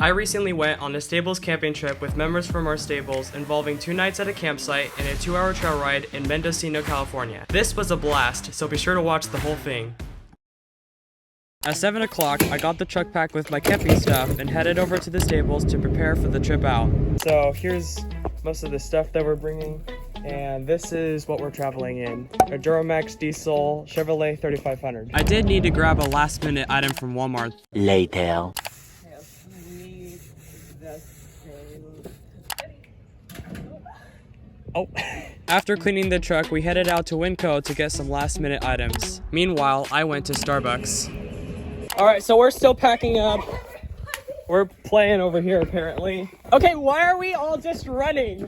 I recently went on a stables camping trip with members from our stables involving 2 nights at a campsite and a 2-hour trail ride in Mendocino, California. This was a blast, so be sure to watch the whole thing. At 7 o'clock, I got the truck packed with my camping stuff and headed over to the stables to prepare for the trip out. So here's most of the stuff that we're bringing, and this is what we're traveling in. A Duramax diesel Chevrolet 3500. I did need to grab a last minute item from Walmart. Later. Oh. After cleaning the truck, we headed out to Winco to get some last minute items. Meanwhile, I went to Starbucks. Alright, so we're still packing up. We're playing over here apparently. Okay, why are we all just running?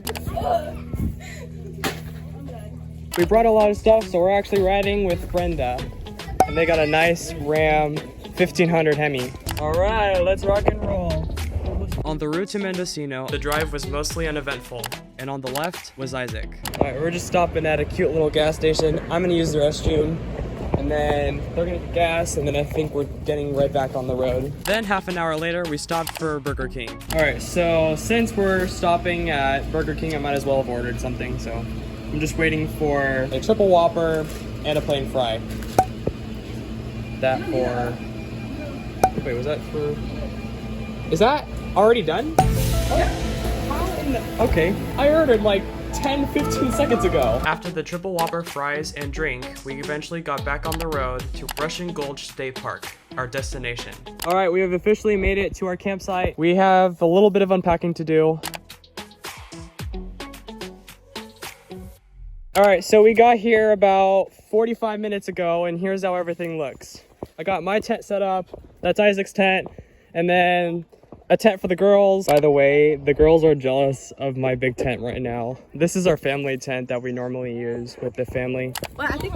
We brought a lot of stuff, so we're actually riding with Brenda. And they got a nice Ram 1500 Hemi. Alright, let's rock and roll. On the route to Mendocino, the drive was mostly uneventful, and on the left was Isaac. Alright, we're just stopping at a cute little gas station. I'm gonna use the restroom, and then they're gonna get gas, and then I think we're getting right back on the road. Then half an hour later, we stopped for Burger King. Alright, so since we're stopping at Burger King, I might as well have ordered something, so I'm just waiting for a triple Whopper and a plain fry. That for... Wait, was that for... Is that already done? Yeah. How in the... Okay, I ordered like 10-15 seconds ago. After the triple Whopper, fries, and drink, we eventually got back on the road to Russian Gulch State Park, our destination. All right, we have officially made it to our campsite. We have a little bit of unpacking to do. All right, so we got here about 45 minutes ago, and here's how everything looks. I got my tent set up. That's Isaac's tent. And then a tent for the girls. By the way, the girls are jealous of my big tent right now. This is our family tent that we normally use with the family. Well, I think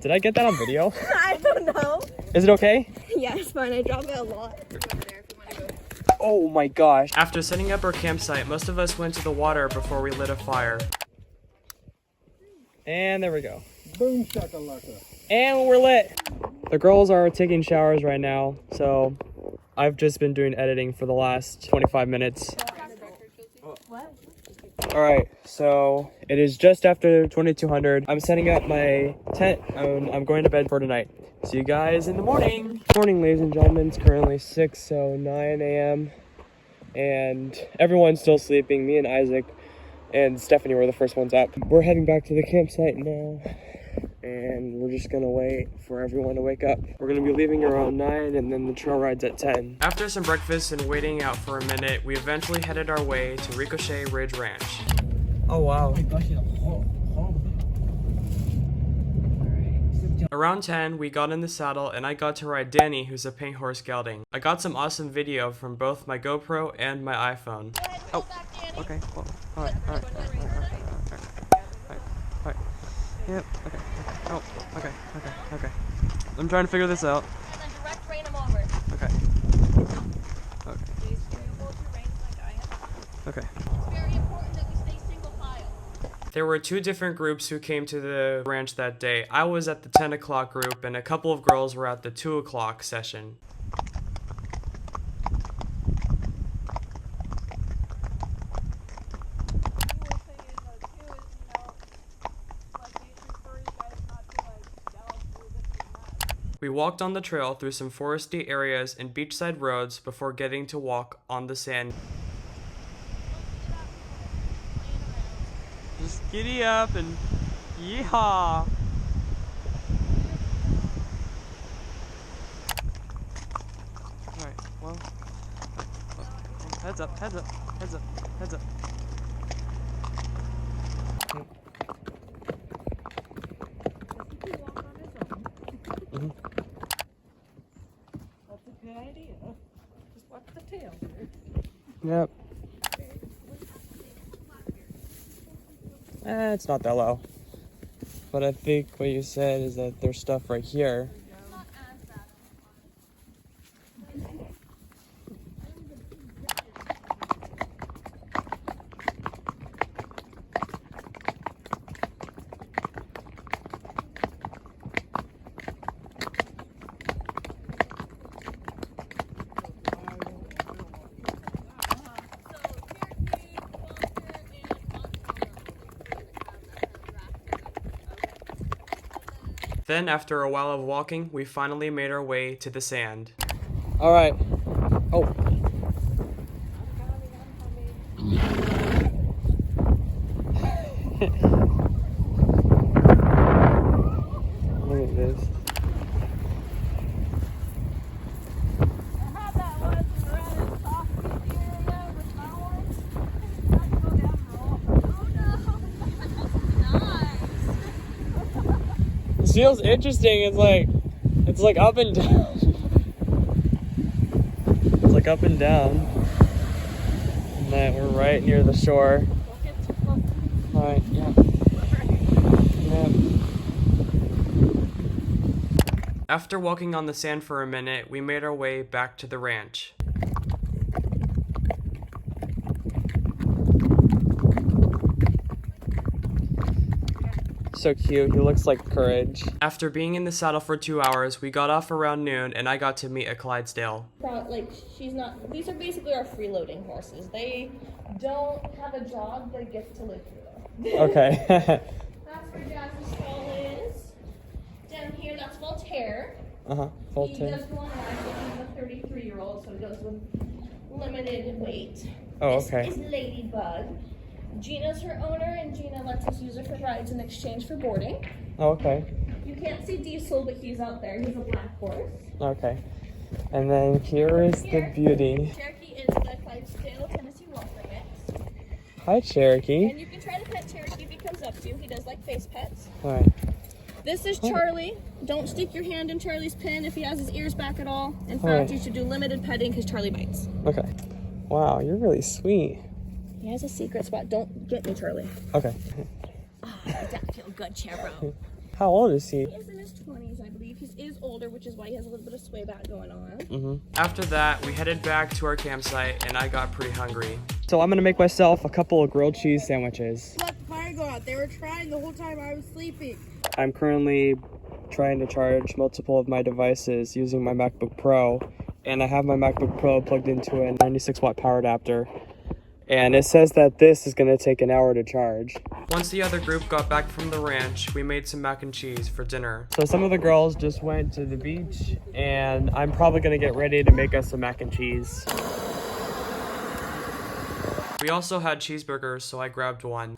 Did I get that on video? I don't know. Is it okay? Yeah, it's fine. I drop it a lot. Oh my gosh. After setting up our campsite, most of us went to the water before we lit a fire. And there we go. Boom shakalaka. And we're lit. The girls are taking showers right now, so I've just been doing editing for the last 25 minutes. What? Alright, so it is just after 2200. I'm setting up my tent and I'm going to bed for tonight. See you guys in the morning. Morning, ladies and gentlemen. It's currently 6:09 a.m. and everyone's still sleeping. Me and Isaac and Stephanie were the first ones up. We're heading back to the campsite now, and we're just gonna wait for everyone to wake up. We're gonna be leaving around 9, and then the trail ride's at 10. After some breakfast and waiting out for a minute, we eventually headed our way to Ricochet Ridge Ranch. Oh wow. Around 10, we got in the saddle and I got to ride Danny, who's a paint horse gelding. I got some awesome video from both my GoPro and my iPhone. Oh, okay. Well, alright. Yep, okay. Oh, okay. I'm trying to figure this out. And then direct rein them over. Okay. Please do hold your reins like I have. Okay. It's very important that you stay single file. There were 2 different groups who came to the ranch that day. I was at the 10 o'clock group and a couple of girls were at the 2 o'clock session. We walked on the trail through some foresty areas and beachside roads before getting to walk on the sand. Just giddy up and yeehaw! Alright, well, heads up. That's a good idea. Just watch the tail. Yep. It's not that low. But I think what you said is that there's stuff right here. Then, after a while of walking, we finally made our way to the sand. All right. Oh. Look at this. It feels interesting. It's like up and down. It's like up and down. And then we're right near the shore. Alright, yeah. After walking on the sand for a minute, we made our way back to the ranch. So cute, he looks like Courage. After being in the saddle for 2 hours, we got off around noon and I got to meet a Clydesdale. Like, these are basically our freeloading horses. They don't have a job, they get to live here though. Okay. That's where Jazz's stall is. Down here, that's Voltaire. Uh-huh, He Voltaire. does go on rides, but he's a 33-year-old, so he goes with limited weight. Oh, okay. This is Ladybug. Gina's her owner, and Gina lets us use her for rides in exchange for boarding. Oh, okay. You can't see Diesel, but he's out there. He's a black horse. Okay. And then here is the beauty. Cherokee is the Clydesdale Tennessee Walker mix. Hi, Cherokee. And you can try to pet Cherokee if he comes up to you. He does like face pets. Alright. This is Charlie. Don't stick your hand in Charlie's pen if he has his ears back at all. In fact, Alright. you should do limited petting because Charlie bites. Okay. Wow, you're really sweet. He has a secret spot. Don't get me, Charlie. Okay. Oh, that feel good, Chero. How old is he? He is in his 20s, I believe. He is older, which is why he has a little bit of sway back going on. Mm-hmm. After that, we headed back to our campsite and I got pretty hungry. So I'm gonna make myself a couple of grilled cheese sandwiches. Let the fire go out. They were trying the whole time I was sleeping. I'm currently trying to charge multiple of my devices using my MacBook Pro, and I have my MacBook Pro plugged into a 96 watt power adapter. And it says that this is going to take an hour to charge. Once the other group got back from the ranch, we made some mac and cheese for dinner. So some of the girls just went to the beach, and I'm probably going to get ready to make us some mac and cheese. We also had cheeseburgers, so I grabbed one.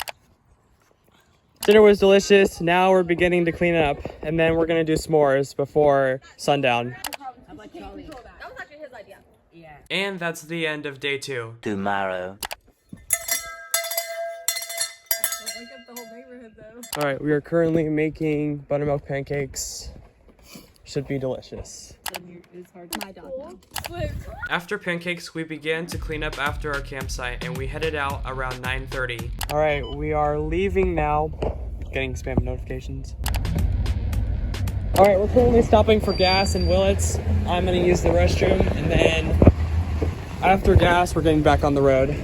Dinner was delicious. Now we're beginning to clean up, and then we're going to do s'mores before sundown. That was actually his idea. Yeah. And that's the end of day 2. Tomorrow. Wake up the whole neighborhood though. All right, we are currently making buttermilk pancakes. Should be delicious. It's hard to My dog. No. After pancakes, we began to clean up after our campsite and we headed out around 9:30. All right, we are leaving now. Getting spam notifications. All right, we're currently stopping for gas in Willits. I'm gonna use the restroom, and then after gas, we're getting back on the road.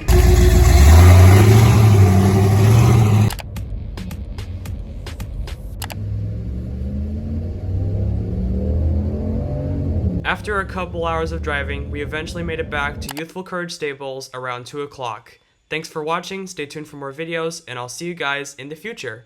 After a couple hours of driving, we eventually made it back to Youthful Courage Stables around 2 o'clock. Thanks for watching, stay tuned for more videos, and I'll see you guys in the future.